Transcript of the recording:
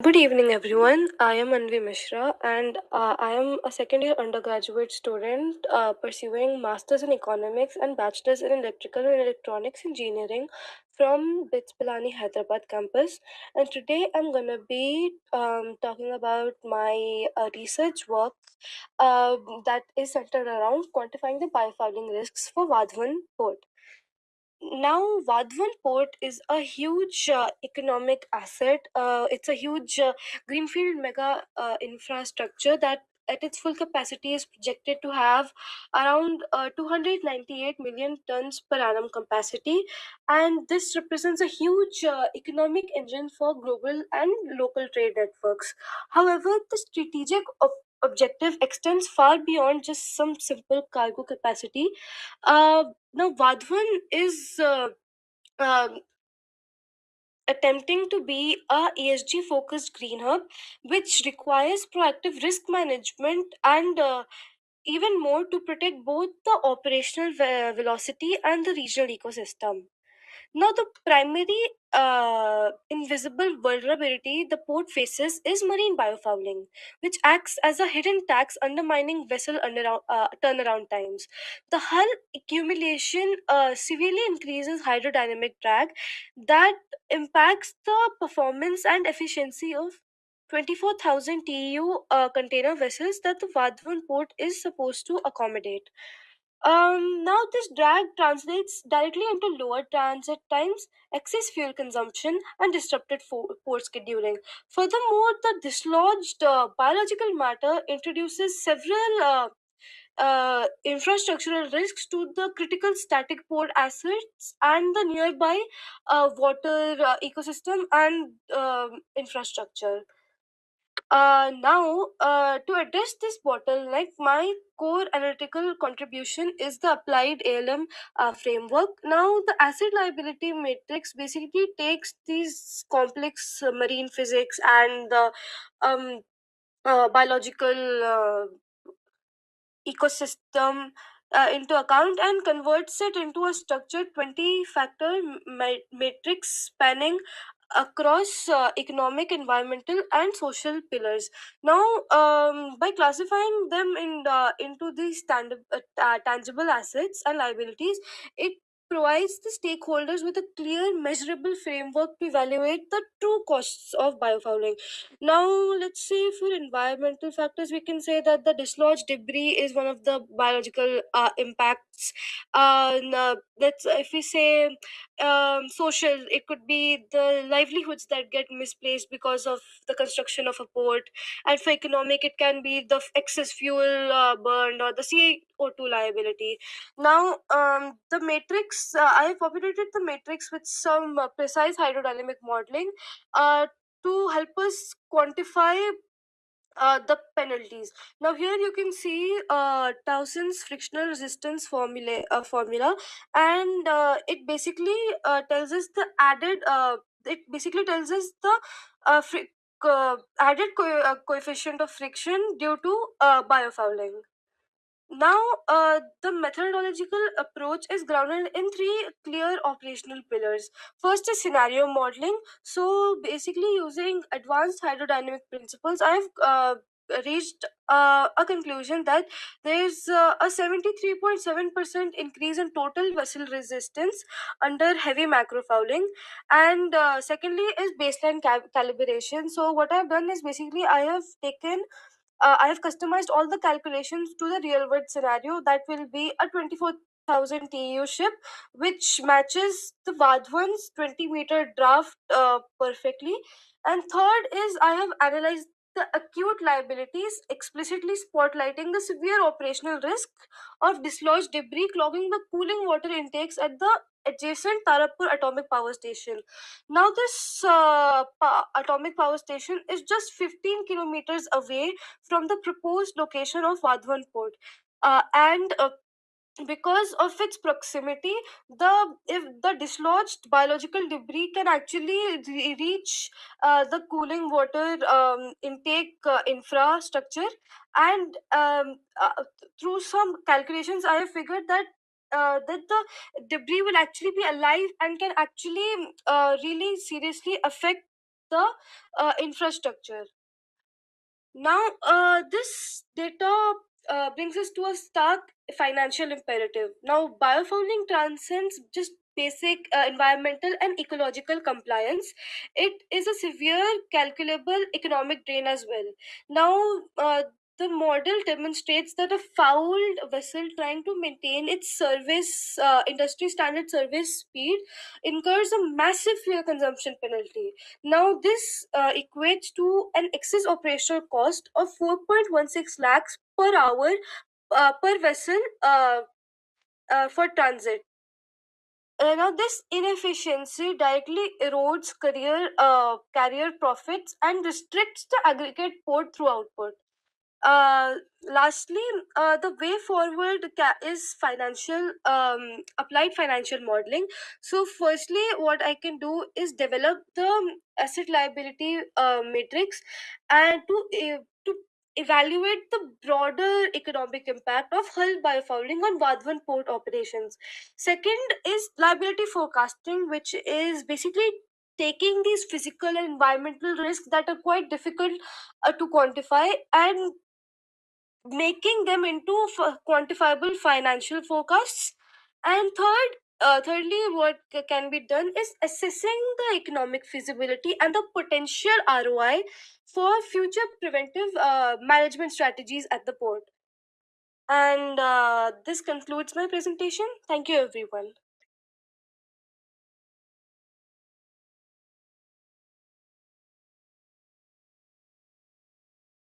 Good evening, everyone. I am Anvi Mishra, and I am a second year undergraduate student pursuing Masters in Economics and Bachelor's in Electrical and Electronics Engineering from BITS Pilani Hyderabad campus. And today I'm going to be talking about my research work that is centered around quantifying the biofouling risks for Vadhvan port. Now, Vadhvan Port is a huge economic asset. It's a huge greenfield mega infrastructure that at its full capacity is projected to have around 298 million tons per annum capacity, and this represents a huge economic engine for global and local trade networks. However, the strategic objective extends far beyond just some simple cargo capacity. Now, Vadhvan is um, attempting to be a ESG focused green hub, which requires proactive risk management and even more to protect both the operational velocity and the regional ecosystem. Now, the primary invisible vulnerability the port faces is marine biofouling, which acts as a hidden tax undermining vessel turnaround times. The hull accumulation severely increases hydrodynamic drag that impacts the performance and efficiency of 24,000 TEU container vessels that the Vadhvan port is supposed to accommodate. Now this drag translates directly into lower transit times, excess fuel consumption, and disrupted port scheduling. Furthermore, the dislodged biological matter introduces several infrastructural risks to the critical static port assets and the nearby water ecosystem and infrastructure. Now, to address this bottleneck, my core analytical contribution is the applied ALM framework. Now, the asset liability matrix basically takes these complex marine physics and the um, biological ecosystem into account and converts it into a structured 20 factor matrix spanning across economic, environmental, and social pillars. Now, by classifying them into these tangible assets and liabilities, it provides the stakeholders with a clear, measurable framework to evaluate the true costs of biofouling. Now, let's say for environmental factors, we can say that the dislodged debris is one of the biological impacts. Let's if we say social, it could be the livelihoods that get misplaced because of the construction of a port, and for economic, it can be the excess fuel burned or the CO2 liability. Now, the matrix, I have populated the matrix with some precise hydrodynamic modeling. To help us quantify the penalties. Now here you can see Towson's frictional resistance formula, and it basically tells us the added. It basically tells us the added coefficient of friction due to biofouling. Now, the methodological approach is grounded in three clear operational pillars. First is scenario modeling. So, basically, using advanced hydrodynamic principles, I've reached a conclusion that there's a 73.7% increase in total vessel resistance under heavy macrofouling. And secondly, is baseline calibration. So, what I've done is basically I have customized all the calculations to the real world scenario that will be a 24,000 TEU ship, which matches the Vadhvan's 20-meter draft perfectly. And third is I have analyzed the acute liabilities, explicitly spotlighting the severe operational risk of dislodged debris clogging the cooling water intakes at the adjacent Tarapur atomic power station. Now, this atomic power station is just 15 kilometers away from the proposed location of Vadhvan port. And Because of its proximity, the if the dislodged biological debris can actually reach the cooling water intake infrastructure, and through some calculations, I have figured that the debris will actually be alive and can actually really seriously affect the infrastructure. Now, this data brings us to a stark financial imperative. Now, biofouling transcends just basic environmental and ecological compliance. It is a severe, calculable economic drain as well. Now, the model demonstrates that a fouled vessel trying to maintain its service, industry standard service speed, incurs a massive fuel consumption penalty. Now, this equates to an excess operational cost of 4.16 lakhs per hour per vessel for transit. Now, this inefficiency directly erodes carrier profits and restricts the aggregate port through output. uh, Lastly, the way forward is financial applied financial modeling. So firstly, what I can do is develop the asset liability matrix, and to evaluate the broader economic impact of hull biofouling on Vadhvan port operations. Second is liability forecasting, which is basically taking these physical and environmental risks that are quite difficult to quantify and making them into quantifiable financial forecasts. And thirdly, what can be done is assessing the economic feasibility and the potential ROI for future preventive management strategies at the port. And this concludes my presentation. Thank you, everyone.